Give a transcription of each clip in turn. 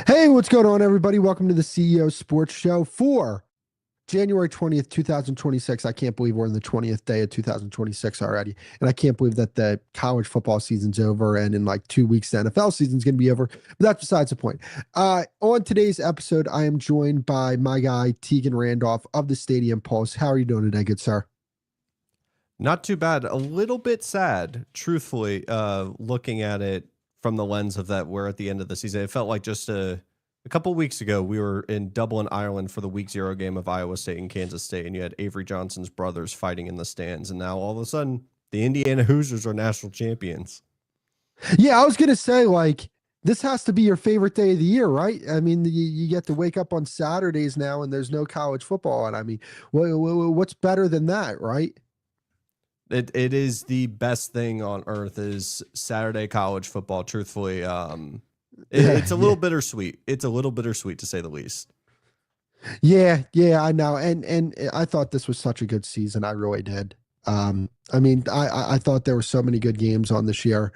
Hey, what's going on, everybody? Welcome to the CEO Sports Show for January 20th, 2026. I can't believe we're in the 20th day of 2026 already. And I can't believe that the college football season's over and in like 2 weeks, the NFL season's going to be over. But that's besides the point. On today's episode, I am joined by my guy, Tegan Randolph of the Stadium Pulse. How are you doing today, good sir? Not too bad. A little bit sad, truthfully, looking at it from the lens of that we're at the end of the season. It felt like just a couple weeks ago, we were in Dublin, Ireland for the week 0 game of Iowa State and Kansas State, and you had Avery Johnson's brothers fighting in the stands. And now all of a sudden, the Indiana Hoosiers are national champions. Yeah, I was going to say, like, this has to be your favorite day of the year, right? I mean, you get to wake up on Saturdays now and there's no college football. And I mean, what's better than that, right? It is the best thing on earth is Saturday college football. Truthfully, it's a little bittersweet. It's a little bittersweet to say the least. Yeah, I know. And I thought this was such a good season. I really did. I mean, I thought there were so many good games on this year.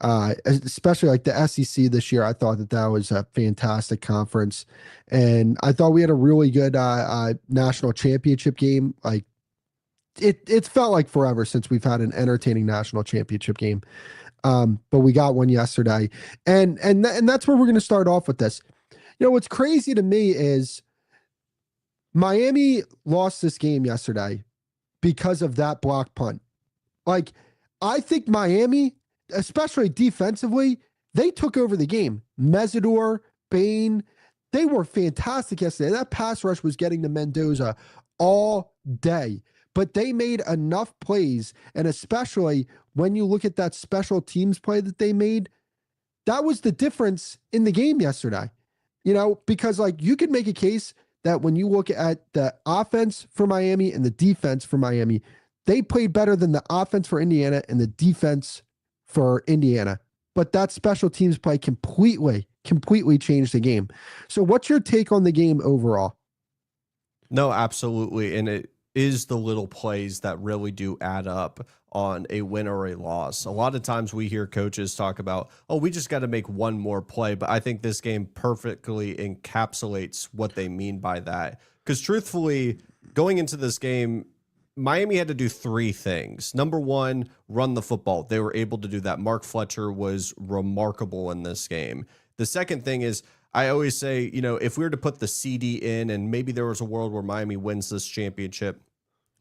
Especially like the SEC this year. I thought that was a fantastic conference. And I thought we had a really good national championship game. Like it felt like forever since we've had an entertaining national championship game. But we got one yesterday. And that's where we're going to start off with this. You know, what's crazy to me is Miami lost this game yesterday because of that block punt. Like, I think Miami, especially defensively, they took over the game. Mesidor, Bain, they were fantastic yesterday. That pass rush was getting to Mendoza all day. But they made enough plays, and especially when you look at that special teams play that they made, that was the difference in the game yesterday. You know, because like you could make a case that when you look at the offense for Miami and the defense for Miami, they played better than the offense for Indiana and the defense for Indiana. But that special teams play completely changed the game. So what's your take on the game overall? No, absolutely. And it is the little plays that really do add up on a win or a loss. A lot of times we hear coaches talk about, oh, we just got to make one more play. But I think this game perfectly encapsulates what they mean by that. Because truthfully, going into this game, Miami had to do 3 things. Number one, run the football. They were able to do that. Mark Fletcher was remarkable in this game. The second thing is, I always say, you know, if we were to put the CD in and maybe there was a world where Miami wins this championship,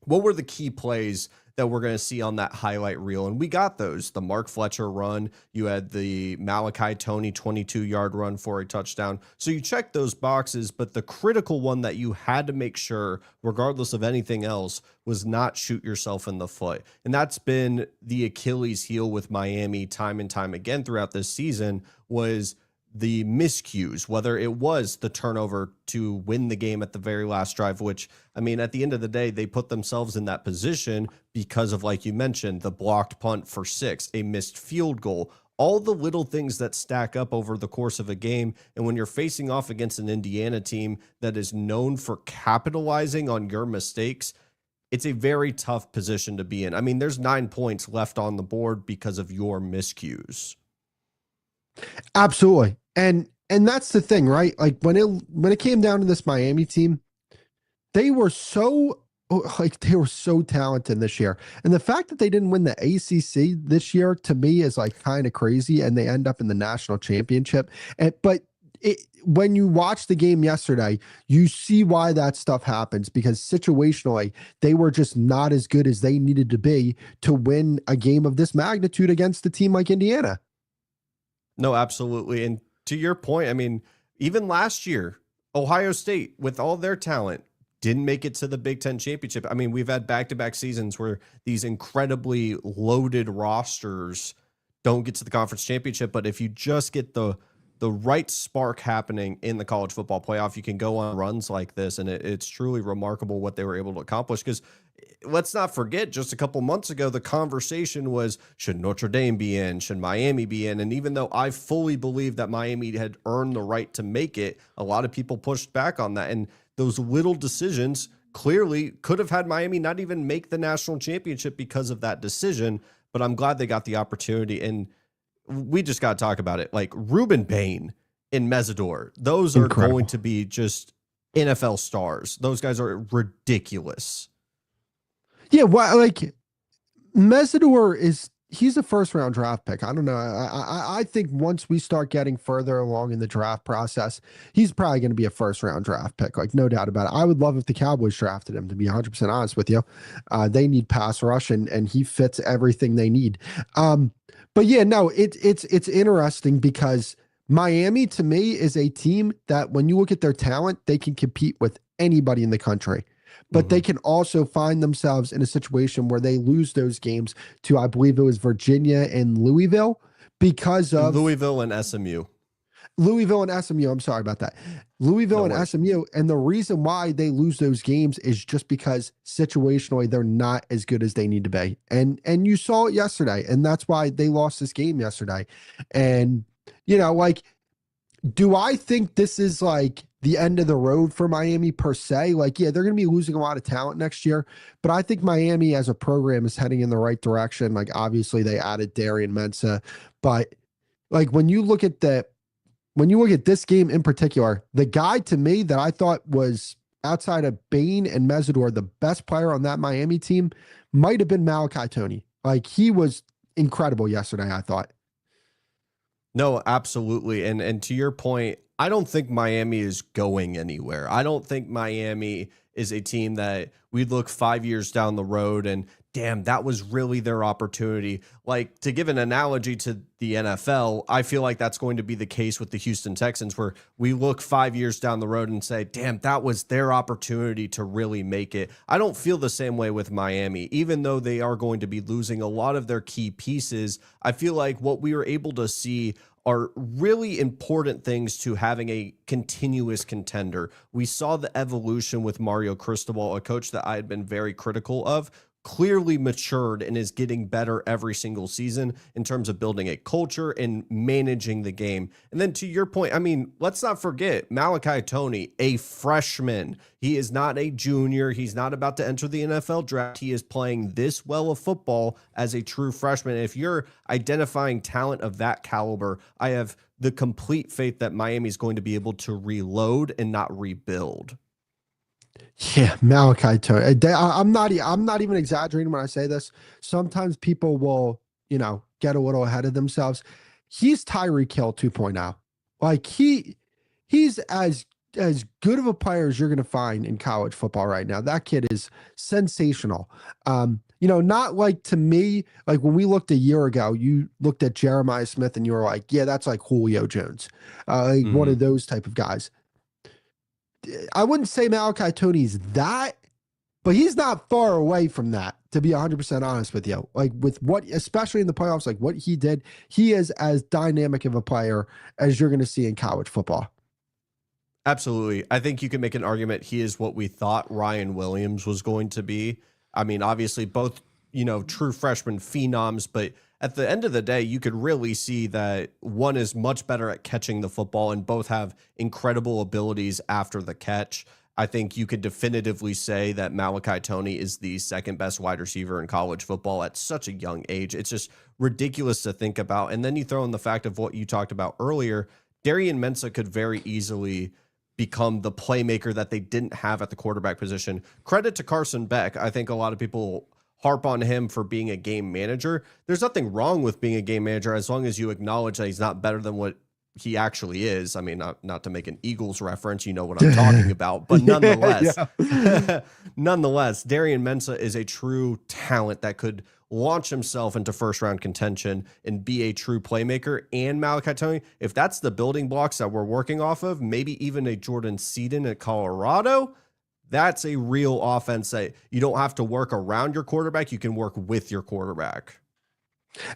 what were the key plays that we're going to see on that highlight reel? And we got those. The Mark Fletcher run, you had the Malachi Tony 22-yard run for a touchdown. So you checked those boxes, but the critical one that you had to make sure, regardless of anything else, was not shoot yourself in the foot. And that's been the Achilles heel with Miami time and time again throughout this season, was the miscues, whether it was the turnover to win the game at the very last drive, which, I mean, at the end of the day, they put themselves in that position because of, like you mentioned, the blocked punt for 6, a missed field goal, all the little things that stack up over the course of a game. And when you're facing off against an Indiana team that is known for capitalizing on your mistakes, it's a very tough position to be in. I mean, there's 9 points left on the board because of your miscues. Absolutely. And that's the thing, right? Like when it came down to this Miami team, they were so talented this year. And the fact that they didn't win the ACC this year to me is like kind of crazy, and they end up in the national championship. But when you watch the game yesterday, you see why that stuff happens, because situationally they were just not as good as they needed to be to win a game of this magnitude against a team like Indiana. No, absolutely. And to your point, I mean, even last year, Ohio State, with all their talent, didn't make it to the Big Ten championship. I mean, we've had back-to-back seasons where these incredibly loaded rosters don't get to the conference championship. But if you just get the right spark happening in the college football playoff, you can go on runs like this. And it's truly remarkable what they were able to accomplish, because let's not forget, just a couple months ago, the conversation was, should Notre Dame be in? Should Miami be in? And even though I fully believe that Miami had earned the right to make it, a lot of people pushed back on that. And those little decisions clearly could have had Miami not even make the national championship because of that decision. But I'm glad they got the opportunity. And we just got to talk about it. Like, Ruben Bain and Mesidor. Those are going to be just NFL stars. Those guys are ridiculous. Yeah, well, like Mesidor he's a first round draft pick. I don't know. I think once we start getting further along in the draft process, he's probably going to be a first round draft pick. Like, no doubt about it. I would love if the Cowboys drafted him, to be 100% honest with you. They need pass rush, and he fits everything they need. But yeah, no, it's interesting because Miami to me is a team that when you look at their talent, they can compete with anybody in the country. But they can also find themselves in a situation where they lose those games to, I believe it was Virginia and Louisville, because of Louisville and SMU. Louisville and SMU. I'm sorry about that. Louisville and SMU. And the reason why they lose those games is just because situationally they're not as good as they need to be. And you saw it yesterday. And that's why they lost this game yesterday. And, you know, like, do I think this is like the end of the road for Miami per se? Like, yeah, they're going to be losing a lot of talent next year, but I think Miami as a program is heading in the right direction. Like, obviously they added Darian Mensah, but like when you look at this game in particular, the guy to me that I thought was outside of Bain and Mesidor, the best player on that Miami team might have been Malachi Toney. Like, he was incredible yesterday, I thought. No, absolutely. And to your point, I don't think Miami is going anywhere. I don't think Miami is a team that we'd look 5 years down the road and damn, that was really their opportunity. Like, to give an analogy to the NFL, I feel like that's going to be the case with the Houston Texans, where we look 5 years down the road and say, damn, that was their opportunity to really make it. I don't feel the same way with Miami. Even though they are going to be losing a lot of their key pieces, I feel like what we were able to see are really important things to having a continuous contender. We saw the evolution with Mario Cristobal, a coach that I had been very critical of, clearly matured and is getting better every single season in terms of building a culture and managing the game. And then to your point, I mean, let's not forget Malachi Toney, a freshman. He is not a junior. He's not about to enter the NFL draft. He is playing this well of football as a true freshman. And if you're identifying talent of that caliber, I have the complete faith that Miami is going to be able to reload and not rebuild. Yeah, Malachi Toney. I'm not even exaggerating when I say this. Sometimes people will, get a little ahead of themselves. He's Tyreek Hill 2.0. Like, he's as good of a player as you're going to find in college football right now. That kid is sensational. Not like, to me, like when we looked a year ago, you looked at Jeremiah Smith and you were like, yeah, that's like Julio Jones, one of those type of guys. I wouldn't say Malachi Toney's that, but he's not far away from that, to be 100% honest with you. Like, with what, especially in the playoffs, like what he did, he is as dynamic of a player as you're going to see in college football. Absolutely. I think you can make an argument he is what we thought Ryan Williams was going to be. I mean, obviously both, true freshman phenoms, but at the end of the day, you could really see that one is much better at catching the football and both have incredible abilities after the catch. I think you could definitively say that Malachi Toney is the second best wide receiver in college football at such a young age. It's just ridiculous to think about. And then you throw in the fact of what you talked about earlier. Darian Mensah could very easily become the playmaker that they didn't have at the quarterback position. Credit to Carson Beck. I think a lot of people harp on him for being a game manager. There's nothing wrong with being a game manager as long as you acknowledge that he's not better than what he actually is. I mean, not to make an Eagles reference, you know what I'm talking about, but nonetheless, nonetheless, Darian Mensah is a true talent that could launch himself into first round contention and be a true playmaker. And Malachi Toney, if that's the building blocks that we're working off of, maybe even a Jordan Seaton at Colorado, that's a real offense that you don't have to work around your quarterback. You can work with your quarterback.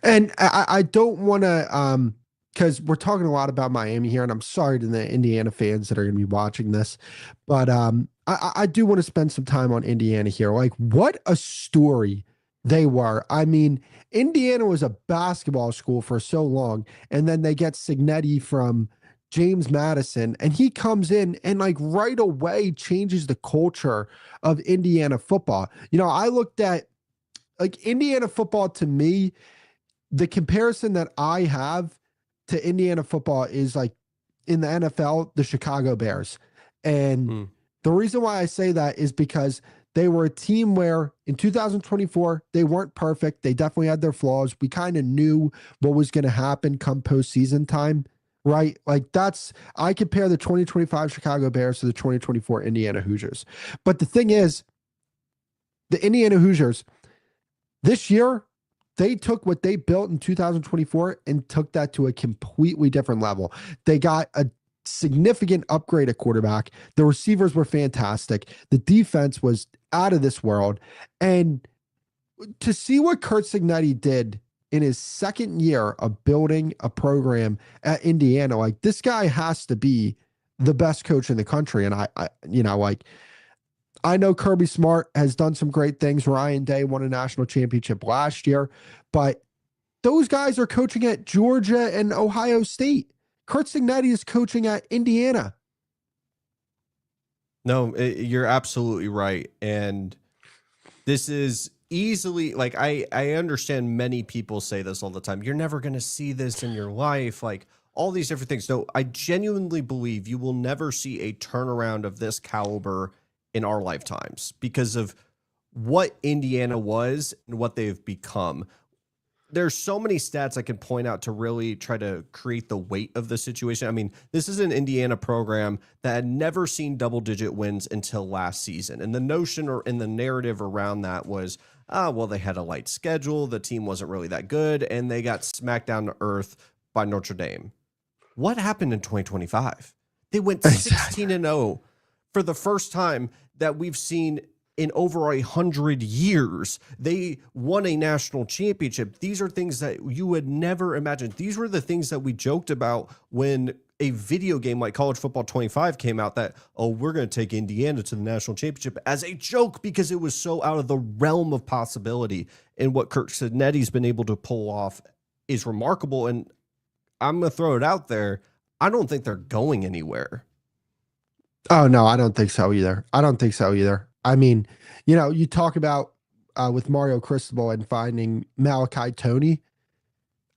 And I don't want to, because we're talking a lot about Miami here, and I'm sorry to the Indiana fans that are going to be watching this, but I do want to spend some time on Indiana here. Like, what a story they were. I mean, Indiana was a basketball school for so long, and then they get Signetti from James Madison, and he comes in and like right away changes the culture of Indiana football. I looked at like Indiana football. To me, the comparison that I have to Indiana football is like in the NFL, the Chicago Bears. And Mm. the reason why I say that is because they were a team where in 2024, they weren't perfect. They definitely had their flaws. We kind of knew what was going to happen come postseason time, right? Like I compare the 2025 Chicago Bears to the 2024 Indiana Hoosiers. But the thing is, the Indiana Hoosiers, this year, they took what they built in 2024 and took that to a completely different level. They got a significant upgrade at quarterback. The receivers were fantastic. The defense was out of this world. And to see what Curt Cignetti did in his second year of building a program at Indiana, like this guy has to be the best coach in the country. And I know Kirby Smart has done some great things. Ryan Day won a national championship last year, but those guys are coaching at Georgia and Ohio State. Curt Cignetti is coaching at Indiana. No, you're absolutely right. And this is easily, like, I understand many people say this all the time. You're never going to see this in your life. Like, all these different things. No, I genuinely believe you will never see a turnaround of this caliber in our lifetimes because of what Indiana was and what they've become. There's so many stats I can point out to really try to create the weight of the situation. I mean, this is an Indiana program that had never seen double-digit wins until last season. And the notion or in the narrative around that was, well, they had a light schedule, the team wasn't really that good, and they got smacked down to earth by Notre Dame. What happened in 2025? They went 16-0 for the first time that we've seen in over 100 years. They won a national championship. These are things that you would never imagine. These were the things that we joked about when a video game like College Football 25 came out that, oh, we're going to take Indiana to the national championship as a joke because it was so out of the realm of possibility. And what Curt Cignetti's been able to pull off is remarkable. And I'm going to throw it out there. I don't think they're going anywhere. Oh, no, I don't think so either. I mean, you talk about with Mario Cristobal and finding Malachi Tony.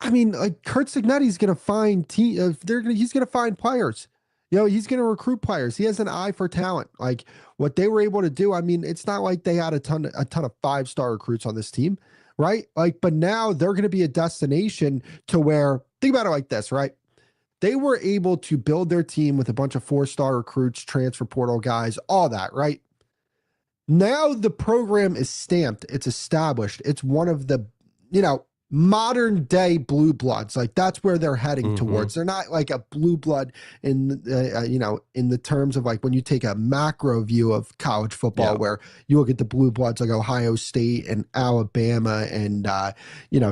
I mean, like Curt Cignetti's going to find he's going to find players. He's going to recruit players. He has an eye for talent. Like what they were able to do. I mean, it's not like they had a ton of 5-star recruits on this team, right? Like, but now they're going to be a destination to where, think about it like this, right? They were able to build their team with a bunch of 4-star recruits, transfer portal guys, all that, right? Now the program is stamped. It's established. It's one of the, modern day blue bloods. Like that's where they're heading towards. They're not like a blue blood in, in the terms of like when you take a macro view of college football, where you look at the blue bloods like Ohio State and Alabama and,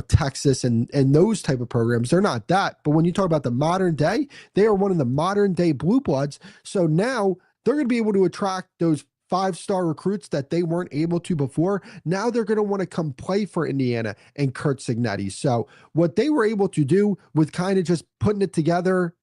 Texas and those type of programs. They're not that. But when you talk about the modern day, they are one of the modern day blue bloods. So now they're going to be able to attract those 5-star recruits that they weren't able to before. Now they're going to want to come play for Indiana and Curt Cignetti. So what they were able to do with kind of just putting it together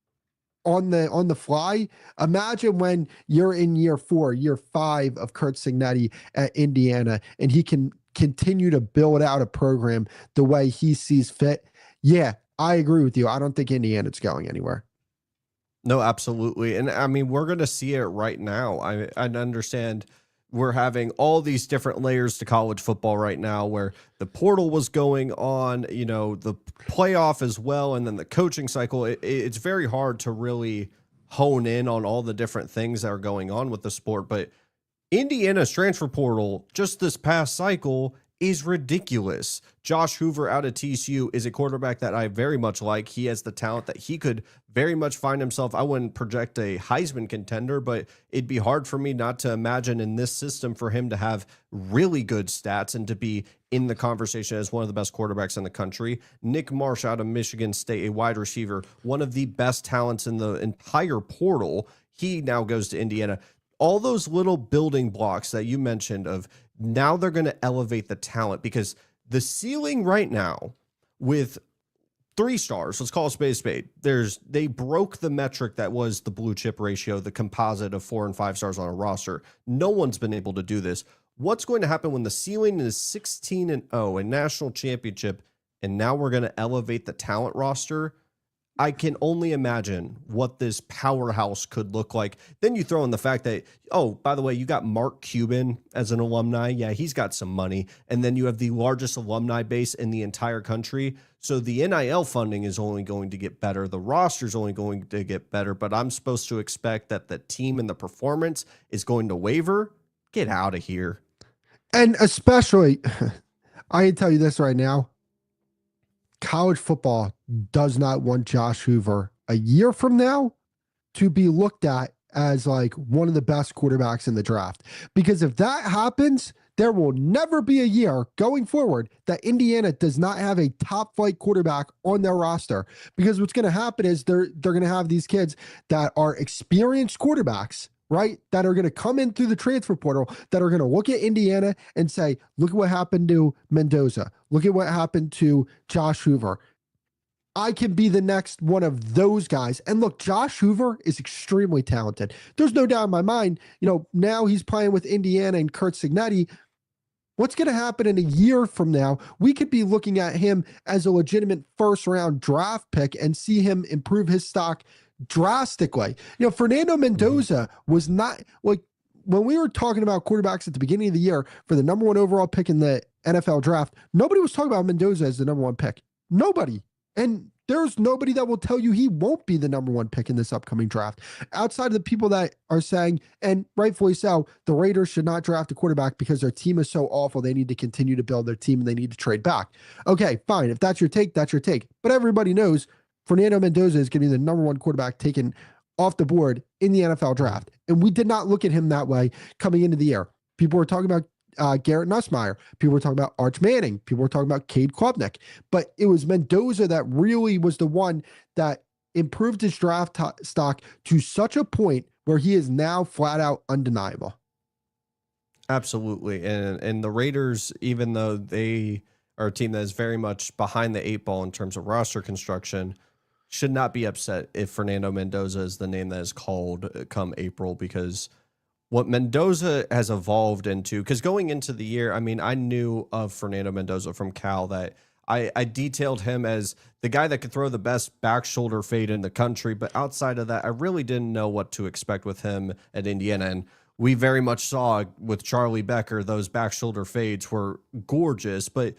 on the fly, imagine when you're in year 4, year 5 of Curt Cignetti at Indiana, and he can continue to build out a program the way he sees fit. Yeah, I agree with you. I don't think Indiana's going anywhere. No, absolutely. And I mean, we're going to see it right now. I understand we're having all these different layers to college football right now where the portal was going on, the playoff as well, and then the coaching cycle. It's very hard to really hone in on all the different things that are going on with the sport. But Indiana's transfer portal just this past cycle is ridiculous. Josh Hoover out of TCU is a quarterback that I very much like. He has the talent that he could very much find himself. I wouldn't project a Heisman contender, but it'd be hard for me not to imagine in this system for him to have really good stats and to be in the conversation as one of the best quarterbacks in the country. Nick Marsh out of Michigan State, a wide receiver, one of the best talents in the entire portal. He now goes to Indiana. All those little building blocks that you mentioned of now they're going to elevate the talent, because the ceiling right now with 3 stars, let's call it spade. They broke the metric that was the blue chip ratio, the composite of 4 and 5 stars on a roster. No one's been able to do this. What's going to happen when the ceiling is 16-0, a national championship, and now we're going to elevate the talent roster? I can only imagine what this powerhouse could look like. Then you throw in the fact that, oh, by the way, you got Mark Cuban as an alumni. Yeah, he's got some money. And then you have the largest alumni base in the entire country. So the NIL funding is only going to get better. The roster is only going to get better. But I'm supposed to expect that the team and the performance is going to waver. Get out of here. And especially, I can tell you this right now. College football does not want Josh Hoover a year from now to be looked at as like one of the best quarterbacks in the draft. Because if that happens, there will never be a year going forward that Indiana does not have a top flight quarterback on their roster. Because what's going to happen is they're going to have these kids that are experienced quarterbacks, right? That are going to come in through the transfer portal, that are going to look at Indiana and say, look at what happened to Mendoza. Look at what happened to Josh Hoover. I can be the next one of those guys. And look, Josh Hoover is extremely talented. There's no doubt in my mind, now he's playing with Indiana and Kretschman. What's going to happen in a year from now? We could be looking at him as a legitimate first-round draft pick and see him improve his stock drastically. Fernando Mendoza was not like when we were talking about quarterbacks at the beginning of the year for the number one overall pick in the NFL draft. Nobody was talking about Mendoza as the number one pick. Nobody. And there's nobody that will tell you he won't be the number one pick in this upcoming draft outside of the people that are saying, and rightfully so, the Raiders should not draft a quarterback because their team is so awful. They need to continue to build their team and they need to trade back. Okay, fine. If that's your take, that's your take. But everybody knows Fernando Mendoza is going to be the number one quarterback taken off the board in the NFL draft. And we did not look at him that way coming into the year. People were talking about Garrett Nussmeier. People were talking about Arch Manning. People were talking about Cade Klubnik. But it was Mendoza that really was the one that improved his draft stock to such a point where he is now flat out undeniable. Absolutely. And the Raiders, even though they are a team that is very much behind the eight ball in terms of roster construction, should not be upset if Fernando Mendoza is the name that is called come April, because what Mendoza has evolved into, because going into the year, I mean, I knew of Fernando Mendoza from Cal that I detailed him as the guy that could throw the best back shoulder fade in the country. But outside of that, I really didn't know what to expect with him at Indiana. And we very much saw with Charlie Becker, those back shoulder fades were gorgeous, but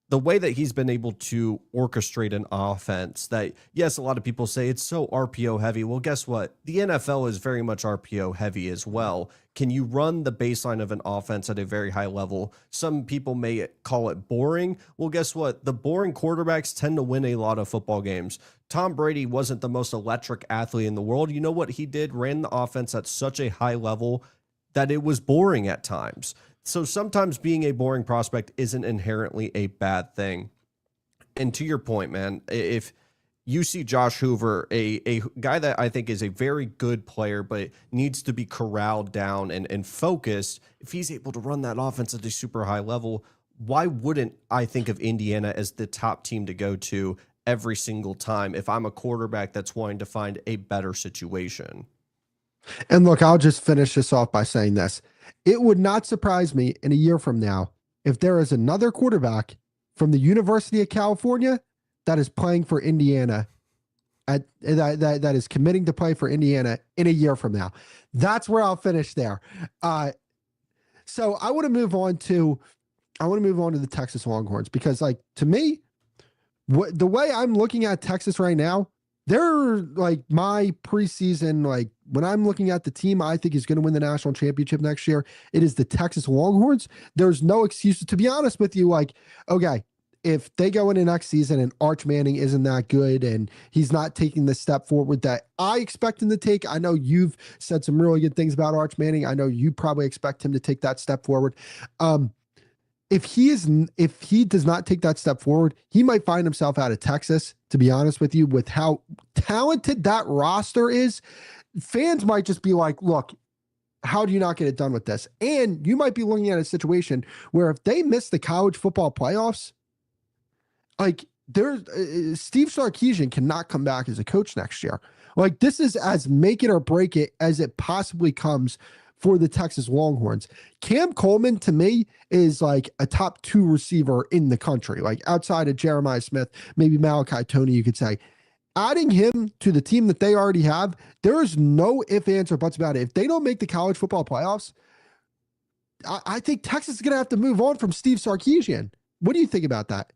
the way that he's been able to orchestrate an offense that, yes, a lot of people say it's so RPO heavy. Well, guess what? The NFL is very much RPO heavy as well. Can you run the baseline of an offense at a very high level? Some people may call it boring. Well, guess what? The boring quarterbacks tend to win a lot of football games. Tom Brady wasn't the most electric athlete in the world. You know what he did? Ran the offense at such a high level that it was boring at times. So sometimes being a boring prospect isn't inherently a bad thing. And to your point, man, if you see Josh Hoover, a guy that I think is a very good player, but needs to be corralled down and focused, if he's able to run that offense at a super high level, why wouldn't I think of Indiana as the top team to go to every single time if I'm a quarterback that's wanting to find a better situation? And look, I'll just finish this off by saying this. It would not surprise me in a year from now if there is another quarterback from the University of California that is playing for Indiana, that is committing to play for Indiana in a year from now. That's where I'll finish there. So I want to move on to the Texas Longhorns, because, like, to me, the way I'm looking at Texas right now, they're like my preseason, like when I'm looking at the team I think is going to win the national championship next year, it is the Texas Longhorns. There's no excuses, to be honest with you. Like, okay, if they go into next season and Arch Manning isn't that good and he's not taking the step forward that I expect him to take, I know you've said some really good things about Arch Manning. I know you probably expect him to take that step forward. If he does not take that step forward, he might find himself out of Texas, to be honest with you, with how talented that roster is. Fans might just be like, look, how do you not get it done with this? And you might be looking at a situation where if they miss the college football playoffs, like there's Steve Sarkisian cannot come back as a coach next year. Like, this is as make it or break it as it possibly comes for the Texas Longhorns. Cam Coleman, to me, is like a top 2 receiver in the country, like outside of Jeremiah Smith, maybe Malachi Tony, you could say. adding him to the team that they already have, there is no ifs, ands, or buts about it. If they don't make the college football playoffs, I think Texas is going to have to move on from Steve Sarkisian. What do you think about that?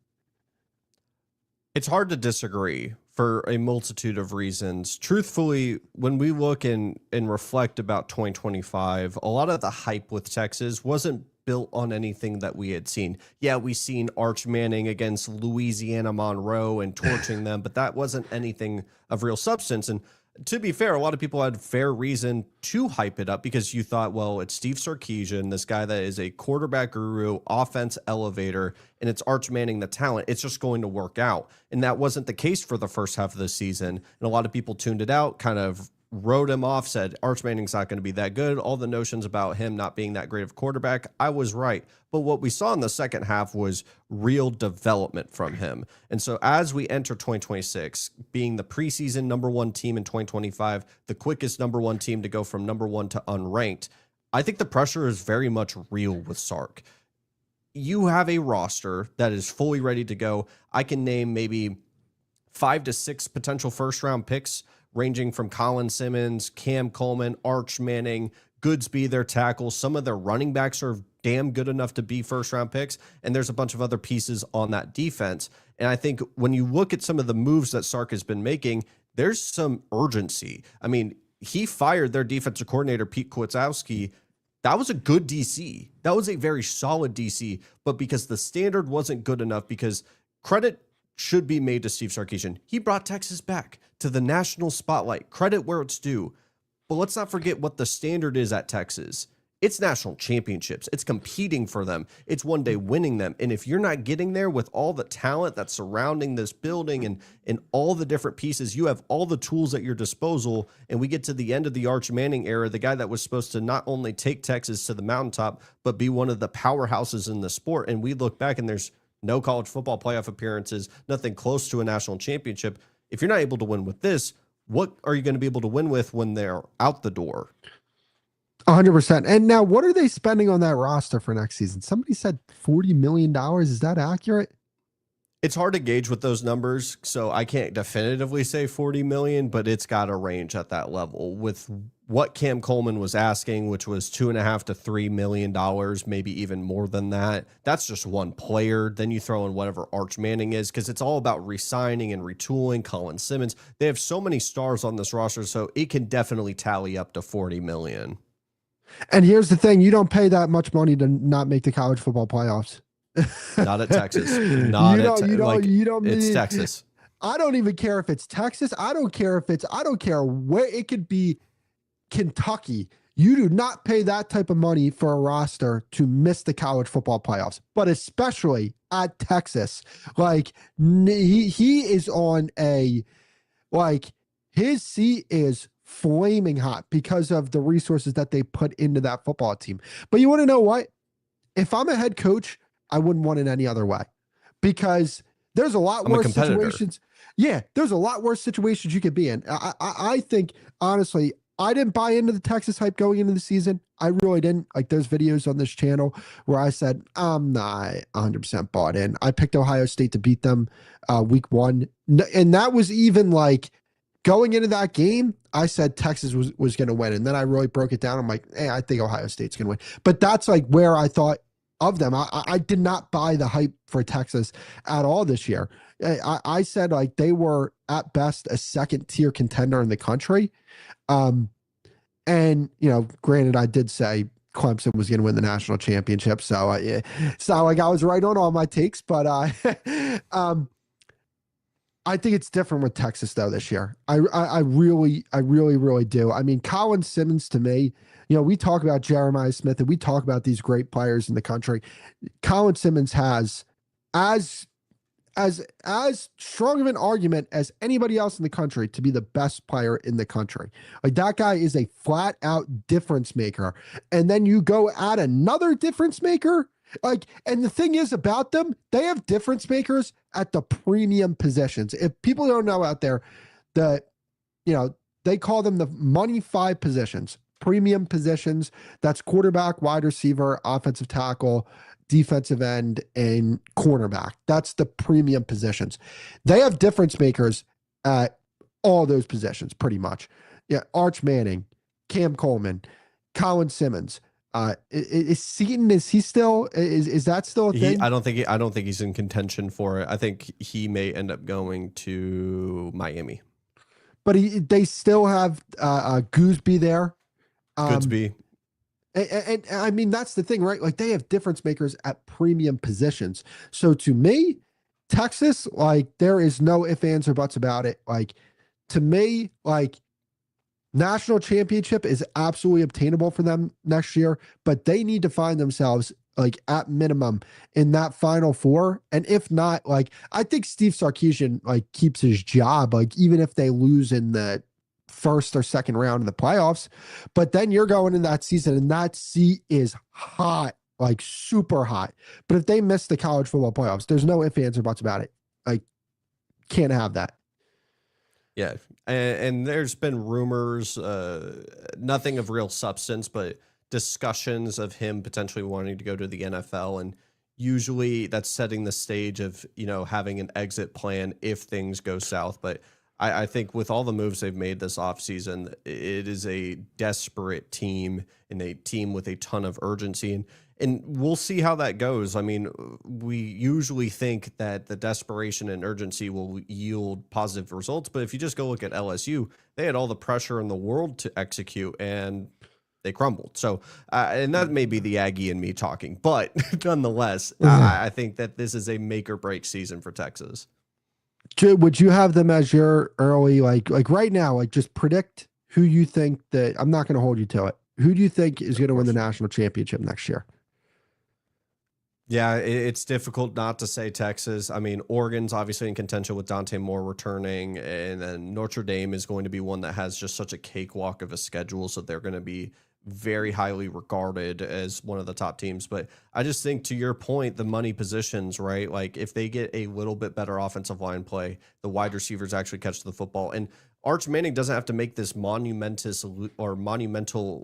It's hard to disagree for a multitude of reasons. Truthfully, when we look and reflect about 2025, a lot of the hype with Texas wasn't built on anything that we had seen. Yeah, we seen Arch Manning against Louisiana Monroe and torching them, but that wasn't anything of real substance. And to be fair, a lot of people had fair reason to hype it up because you thought, well, it's Steve Sarkisian, this guy that is a quarterback guru, offense elevator, and it's Arch Manning, the talent. It's just going to work out. And that wasn't the case for the first half of the season. And a lot of people tuned it out, kind of wrote him off, said Arch Manning's not going to be that good. All the notions about him not being that great of a quarterback, I was right. But what we saw in the second half was real development from him. And so as we enter 2026, being the preseason number one team in 2025, the quickest number one team to go from number one to unranked, I think the pressure is very much real with Sark. You have a roster that is fully ready to go. I can name maybe 5 to 6 potential first round picks ranging from Colin Simmons, Cam Coleman, Arch Manning, Goodsby, their tackles. Some of their running backs are damn good enough to be first-round picks, and there's a bunch of other pieces on that defense. And I think when you look at some of the moves that Sark has been making, there's some urgency. I mean, he fired their defensive coordinator, Pete Kwiatkowski. That was a good DC. That was a very solid DC, but because the standard wasn't good enough, because credit should be made to Steve Sarkisian. He brought Texas back to the national spotlight. Credit where it's due. But let's not forget what the standard is at Texas. It's national championships. It's competing for them. It's one day winning them. And if you're not getting there with all the talent that's surrounding this building and all the different pieces, you have all the tools at your disposal. And we get to the end of the Arch Manning era, the guy that was supposed to not only take Texas to the mountaintop, but be one of the powerhouses in the sport. And we look back and there's no college football playoff appearances, nothing close to a national championship. If you're not able to win with this, what are you going to be able to win with when they're out the door? 100%. And now what are they spending on that roster for next season? Somebody said $40 million. Is that accurate? It's hard to gauge with those numbers, so I can't definitively say 40 million, but it's got a range at that level with what Cam Coleman was asking, which was $2.5 to $3 million, maybe even more than that. That's just one player. Then you throw in whatever Arch Manning is, because it's all about re-signing and retooling. Colin Simmons. They have so many stars on this roster, so it can definitely tally up to 40 million. And here's the thing. You don't pay that much money to not make the college football playoffs. Not at Texas. Not you don't it's Texas. I don't even care if it's Texas. I don't care where it could be. Kentucky. You do not pay that type of money for a roster to miss the college football playoffs, but especially at Texas. Like he is on his seat is flaming hot because of the resources that they put into that football team. But you want to know what? If I'm a head coach, I wouldn't want it any other way, because there's a lot worse situations. Yeah, there's a lot worse situations you could be in. I think, honestly, I didn't buy into the Texas hype going into the season. I really didn't. Like, there's videos on this channel where I said, I'm not 100% bought in. I picked Ohio State to beat them week 1. And that was even like going into that game, I said Texas was going to win. And then I really broke it down. I'm like, hey, I think Ohio State's going to win. But that's like where I thought of them. I did not buy the hype for Texas at all this year. I said like they were at best a second tier contender in the country. And granted, I did say Clemson was going to win the national championship. So it's not like I was right on all my takes, but I think it's different with Texas though this year. I really do. I mean, Colin Simmons to me, we talk about Jeremiah Smith and we talk about these great players in the country. Colin Simmons has as strong of an argument as anybody else in the country to be the best player in the country. Like, that guy is a flat out difference maker. And then you go add another difference maker. Like, and the thing is about them, they have difference makers at the premium positions. If people don't know out there, they call them the money 5 positions, premium positions. That's quarterback, wide receiver, offensive tackle, defensive end, and cornerback. That's the premium positions. They have difference makers at all those positions pretty much. Yeah, Arch Manning, Cam Coleman, Colin Simmons. Is Seaton? Is he still? Is that still a thing? I don't think he's in contention for it. I think he may end up going to Miami. But they still have Gooseby there. Goodsby. And I mean, that's the thing, right? Like they have difference makers at premium positions. So to me, Texas, like there is no ifs, ands, or buts about it. Like to me, like national championship is absolutely obtainable for them next year, but they need to find themselves like at minimum in that Final Four. And if not, like I think Steve Sarkisian like keeps his job, like even if they lose in the first or second round in the playoffs. But then you're going in that season and that seat is hot, like super hot. But if they miss the college football playoffs, there's no ifs, ands, or buts about it. Like, can't have that. Yeah. And there's been rumors, nothing of real substance, but discussions of him potentially wanting to go to the NFL. And usually that's setting the stage of, having an exit plan if things go south. But I think with all the moves they've made this offseason, it is a desperate team and a team with a ton of urgency. And we'll see how that goes. I mean, we usually think that the desperation and urgency will yield positive results. But if you just go look at LSU, they had all the pressure in the world to execute and they crumbled. So, and that may be the Aggie in me talking, but nonetheless, I think that this is a make or break season for Texas. Would you have them as your early, like right now, like just predict who you think that I'm not going to hold you to it. Who do you think is going to win the national championship next year? Yeah, it's difficult not to say Texas. I mean, Oregon's obviously in contention with Dante Moore returning, and then Notre Dame is going to be one that has just such a cakewalk of a schedule, so they're going to be very highly regarded as one of the top teams. But I just think, to your point, the money positions, right? Like if they get a little bit better offensive line play, the wide receivers actually catch the football. And Arch Manning doesn't have to make this monumental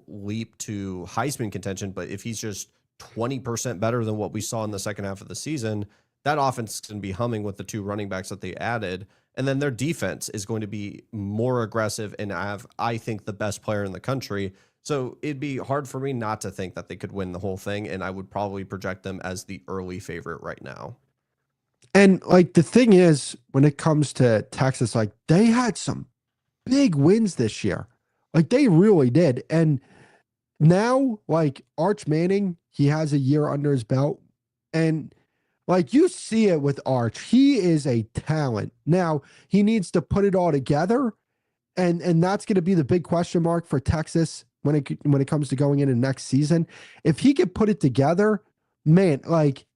leap to Heisman contention, but if he's just 20% better than what we saw in the second half of the season, that offense can be humming with the two running backs that they added. And then their defense is going to be more aggressive and have, I think, the best player in the country. So it'd be hard for me not to think that they could win the whole thing. And I would probably project them as the early favorite right now. And like the thing is, when it comes to Texas, like they had some big wins this year. Like they really did. And now, like Arch Manning, he has a year under his belt. And like you see it with Arch, he is a talent. Now he needs to put it all together. And that's going to be the big question mark for Texas when it comes to going into next season. If he could put it together, man, like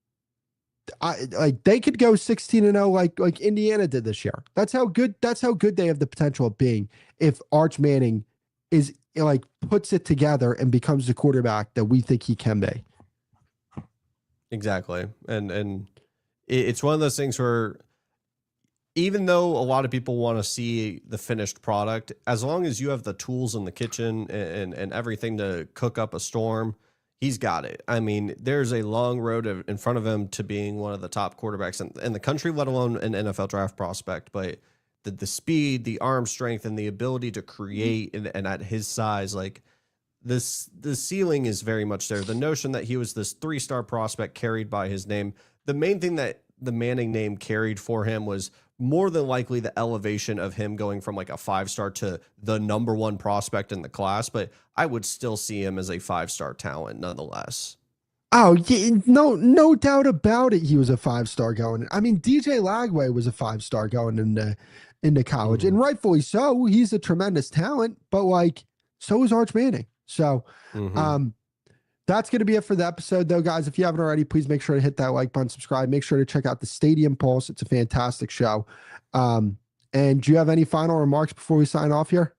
they could go 16-0 like Indiana did this year. That's how good they have the potential of being if Arch Manning is like puts it together and becomes the quarterback that we think he can be. Exactly. And it's one of those things where even though a lot of people want to see the finished product, as long as you have the tools in the kitchen and everything to cook up a storm, he's got it. I mean, there's a long road in front of him to being one of the top quarterbacks in the country, let alone an NFL draft prospect. But the speed, the arm strength, and the ability to create and at his size, like the ceiling is very much there. The notion that he was this 3-star prospect carried by his name, the main thing that the Manning name carried for him was more than likely the elevation of him going from like a 5-star to the number 1 prospect in the class. But I would still see him as a 5-star talent nonetheless. Oh, yeah, no doubt about it. He was a 5-star going. I mean, DJ Lagway was a 5-star going into college, and rightfully so. He's a tremendous talent, but like, so is Arch Manning. So, that's going to be it for the episode, though, guys. If you haven't already, please make sure to hit that like button, subscribe. Make sure to check out the Stadium Pulse. It's a fantastic show. And do you have any final remarks before we sign off here?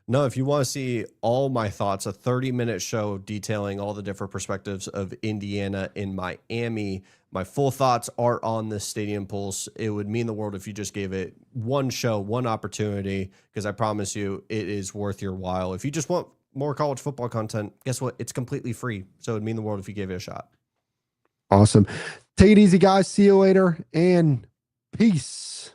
No, if you want to see all my thoughts, a 30-minute show detailing all the different perspectives of Indiana in Miami, my full thoughts are on the Stadium Pulse. It would mean the world if you just gave it one show, one opportunity, because I promise you it is worth your while. If you just want more college football content, guess what? It's completely free. So it'd mean the world if you gave it a shot. Awesome. Take it easy, guys. See you later, and peace.